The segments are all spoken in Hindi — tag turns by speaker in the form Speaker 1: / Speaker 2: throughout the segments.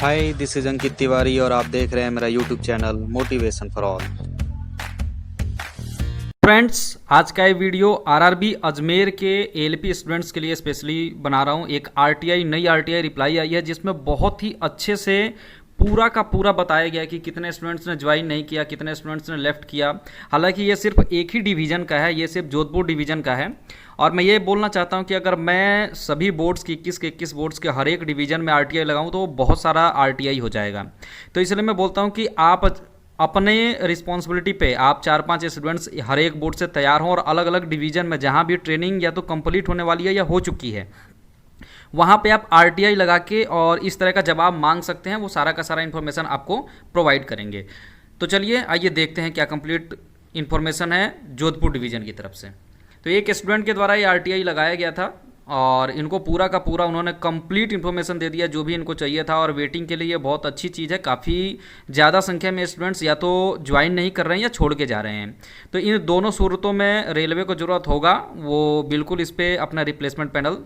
Speaker 1: Hi, this is Ankit Tiwari और आप देख रहे हैं मेरा YouTube channel motivation for all.
Speaker 2: Friends, आज का ये वीडियो आरआरबी अजमेर के एएलपी स्टूडेंट्स के लिए स्पेशली बना रहा हूँ। एक नई आरटीआई रिप्लाई आई है जिसमें बहुत ही अच्छे से पूरा का पूरा बताया गया कि कितने स्टूडेंट्स ने ज्वाइन नहीं किया, कितने स्टूडेंट्स ने लेफ्ट किया। हालांकि ये सिर्फ एक ही डिवीज़न का है, ये सिर्फ जोधपुर डिवीज़न का है। और मैं ये बोलना चाहता हूँ कि अगर मैं सभी बोर्ड्स की 21 बोर्ड्स के हर एक डिवीज़न में आरटीआई लगाऊँ तो बहुत सारा आरटीआई हो जाएगा। तो इसलिए मैं बोलता हूँ कि आप अपने रिस्पॉन्सिबिलिटी पे आप 4-5 स्टूडेंट्स हर एक बोर्ड से तैयार हों और अलग अलग डिवीज़न में जहाँ भी ट्रेनिंग या तो कंप्लीट होने वाली है या हो चुकी है वहाँ पे आप आरटीआई लगा के और इस तरह का जवाब मांग सकते हैं। वो सारा का सारा इन्फॉर्मेशन आपको प्रोवाइड करेंगे। तो चलिए आइए देखते हैं क्या कंप्लीट इन्फॉर्मेशन है जोधपुर डिवीज़न की तरफ से। तो एक स्टूडेंट के द्वारा ये आरटीआई लगाया गया था और इनको पूरा का पूरा उन्होंने कंप्लीट इन्फॉर्मेशन दे दिया जो भी इनको चाहिए था। और वेटिंग के लिए ये बहुत अच्छी चीज़ है। काफ़ी ज़्यादा संख्या में स्टूडेंट्स या तो ज्वाइन नहीं कर रहे हैं या छोड़ के जा रहे हैं। तो इन दोनों सूरतों में रेलवे को ज़रूरत होगा, वो बिल्कुल इस पर अपना रिप्लेसमेंट पैनल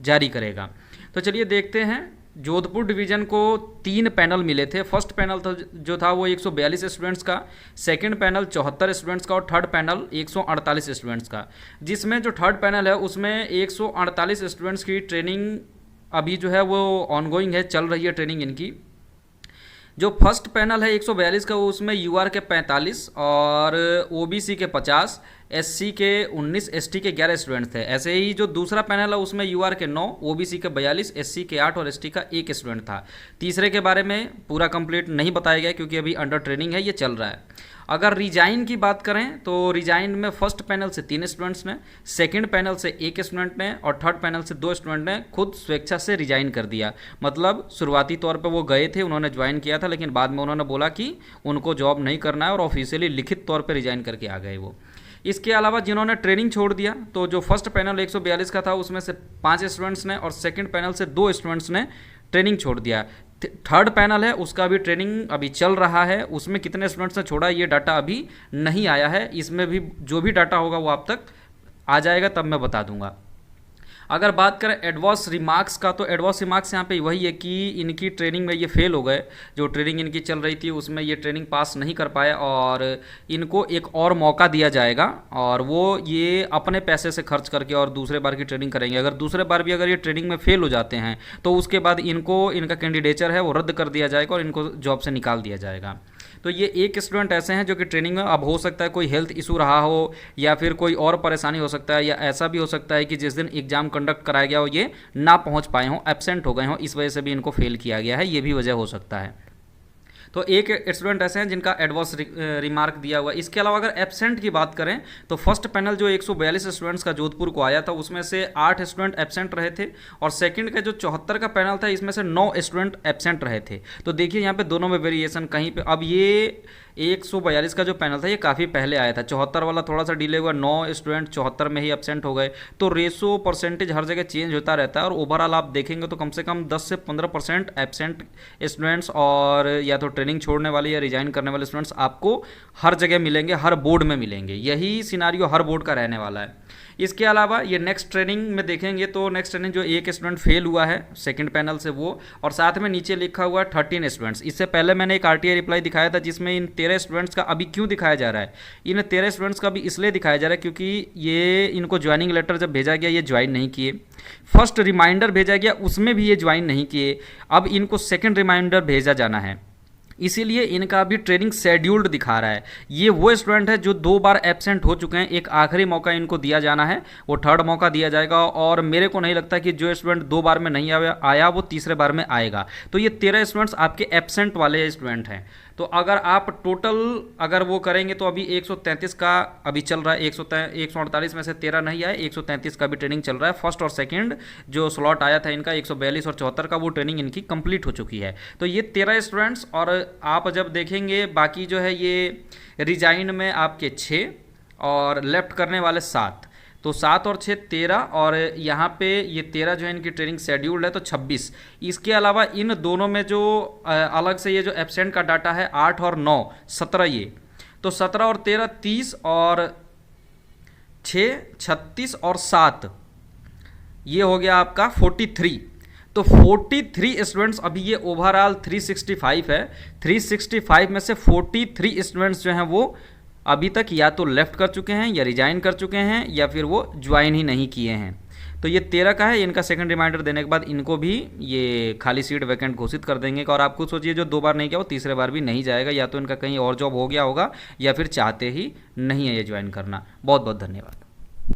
Speaker 2: जारी करेगा। तो चलिए देखते हैं। जोधपुर डिवीज़न को 3 पैनल मिले थे। फर्स्ट पैनल जो था वो 142 स्टूडेंट्स का, सेकंड पैनल 74 स्टूडेंट्स का और थर्ड पैनल 148 स्टूडेंट्स का। जिसमें जो थर्ड पैनल है उसमें 148 स्टूडेंट्स की ट्रेनिंग अभी जो है वो ऑनगोइंग है, चल रही है ट्रेनिंग इनकी। जो फर्स्ट पैनल है 142 का उसमें यूआर के 45 और ओबीसी के 50, एससी के 19, एसटी के 11 स्टूडेंट्स थे। ऐसे ही जो दूसरा पैनल है उसमें यूआर के 9, ओबीसी के 42, एससी के 8 और एसटी का 1 स्टूडेंट था। तीसरे के बारे में पूरा कंप्लीट नहीं बताया गया क्योंकि अभी अंडर ट्रेनिंग है, ये चल रहा है। अगर रिजाइन की बात करें तो रिजाइन में फर्स्ट पैनल से 3 स्टूडेंट्स ने, सेकंड पैनल से 1 स्टूडेंट ने और थर्ड पैनल से 2 स्टूडेंट ने खुद स्वेच्छा से रिजाइन कर दिया। मतलब शुरुआती तौर पे वो गए थे, उन्होंने ज्वाइन किया था, लेकिन बाद में उन्होंने बोला कि उनको जॉब नहीं करना है और ऑफिशियली लिखित तौर पर रिजाइन करके आ गए वो। इसके अलावा जिन्होंने ट्रेनिंग छोड़ दिया तो जो फर्स्ट पैनल 142 का था उसमें से 5 स्टूडेंट्स ने और सेकंड पैनल से 2 स्टूडेंट्स ने ट्रेनिंग छोड़ दिया। थर्ड पैनल है उसका भी ट्रेनिंग अभी चल रहा है, उसमें कितने स्टूडेंट्स ने छोड़ा ये डाटा अभी नहीं आया है। इसमें भी जो भी डाटा होगा वो आप तक आ जाएगा, तब मैं बता दूंगा। अगर बात करें एडवर्स रिमार्क्स का तो एडवर्स रिमार्क्स यहाँ पे वही है कि इनकी ट्रेनिंग में ये फेल हो गए। जो ट्रेनिंग इनकी चल रही थी उसमें ये ट्रेनिंग पास नहीं कर पाए और इनको एक और मौका दिया जाएगा और वो ये अपने पैसे से खर्च करके और दूसरे बार की ट्रेनिंग करेंगे। अगर दूसरे बार भी अगर ये ट्रेनिंग में फेल हो जाते हैं तो उसके बाद इनको इनका कैंडिडेचर है वो रद्द कर दिया जाएगा और इनको जॉब से निकाल दिया जाएगा। तो ये एक स्टूडेंट ऐसे हैं जो कि ट्रेनिंग में, अब हो सकता है कोई हेल्थ इशू रहा हो या फिर कोई और परेशानी हो सकता है या ऐसा भी हो सकता है कि जिस दिन एग्जाम कंडक्ट कराया गया हो ये ना पहुंच पाए हों, एब्सेंट हो गए हों, इस वजह से भी इनको फेल किया गया है, ये भी वजह हो सकता है। तो एक स्टूडेंट ऐसे हैं जिनका एडवर्स रिमार्क दिया हुआ है। इसके अलावा अगर एब्सेंट की बात करें तो फर्स्ट पैनल जो 142 स्टूडेंट्स का जोधपुर को आया था उसमें से 8 स्टूडेंट एब्सेंट रहे थे और सेकंड का जो 74 का पैनल था इसमें से 9 स्टूडेंट एब्सेंट रहे थे। तो देखिए यहाँ पे दोनों में वेरिएशन कहीं पे, अब ये 142 का जो पैनल था ये काफ़ी पहले आया था, 74 वाला थोड़ा सा डिले हुआ, 9 स्टूडेंट 74 में ही एब्सेंट हो गए। तो रेशो परसेंटेज हर जगह चेंज होता रहता है और ओवरऑल आप देखेंगे तो कम से कम 10 से 15% एब्सेंट स्टूडेंट्स और या तो ट्रेनिंग छोड़ने वाले या रिजाइन करने वाले स्टूडेंट्स आपको हर जगह मिलेंगे, हर बोर्ड में मिलेंगे। यही सिनारियो हर बोर्ड का रहने वाला है। इसके अलावा ये नेक्स्ट ट्रेनिंग में देखेंगे तो नेक्स्ट ट्रेनिंग जो एक स्टूडेंट फेल हुआ है सेकंड पैनल से वो, और साथ में नीचे लिखा हुआ है 13 स्टूडेंट्स। इससे पहले मैंने एक आरटीआई रिप्लाई दिखाया था जिसमें इन 13 स्टूडेंट्स का अभी क्यों दिखाया जा रहा है, इन 13 स्टूडेंट्स का भी इसलिए दिखाया जा रहा है क्योंकि ये इनको ज्वाइनिंग लेटर जब भेजा गया ये ज्वाइन नहीं किए, फर्स्ट रिमाइंडर भेजा गया उसमें भी ये ज्वाइन नहीं किए, अब इनको सेकेंड रिमाइंडर भेजा जाना है, इसीलिए इनका भी ट्रेनिंग शेड्यूल्ड दिखा रहा है। ये वो स्टूडेंट है जो 2 बार एब्सेंट हो चुके हैं, एक आखिरी मौका इनको दिया जाना है, वो थर्ड मौका दिया जाएगा और मेरे को नहीं लगता कि जो स्टूडेंट 2 बार में नहीं आया वो तीसरे बार में आएगा। तो ये 13 स्टूडेंट्स आपके एब्सेंट वाले स्टूडेंट हैं। तो अगर आप टोटल अगर वो करेंगे तो अभी 133 का अभी चल रहा है, 148 में से 13 नहीं आए, 133 का भी ट्रेनिंग चल रहा है। फर्स्ट और सेकंड जो स्लॉट आया था इनका 142 और 74 का वो ट्रेनिंग इनकी कंप्लीट हो चुकी है। तो ये 13 स्टूडेंट्स और आप जब देखेंगे बाकी जो है ये रिजाइन में आपके 6 और लेफ्ट करने वाले 7, तो 7 और 6 13 और यहाँ पे ये 13 जो है इनकी ट्रेनिंग शेड्यूल्ड है तो 26। इसके अलावा इन दोनों में जो अलग से ये जो एब्सेंट का डाटा है 8 और 9 17, ये तो 17 और 13 30 और 6 36 और 7 ये हो गया आपका 43। तो 43 स्टूडेंट्स, अभी ये ओवरऑल 365 है, 365 में से 43 स्टूडेंट्स जो हैं वो अभी तक या तो लेफ्ट कर चुके हैं या रिजाइन कर चुके हैं या फिर वो ज्वाइन ही नहीं किए हैं। तो ये 13 का है, इनका सेकंड रिमाइंडर देने के बाद इनको भी ये खाली सीट वैकेंट घोषित कर देंगे। और आप खुद सोचिए, जो 2 बार नहीं किया वो तीसरे बार भी नहीं जाएगा, या तो इनका कहीं और जॉब हो गया होगा या फिर चाहते ही नहीं है ये ज्वाइन करना। बहुत बहुत धन्यवाद।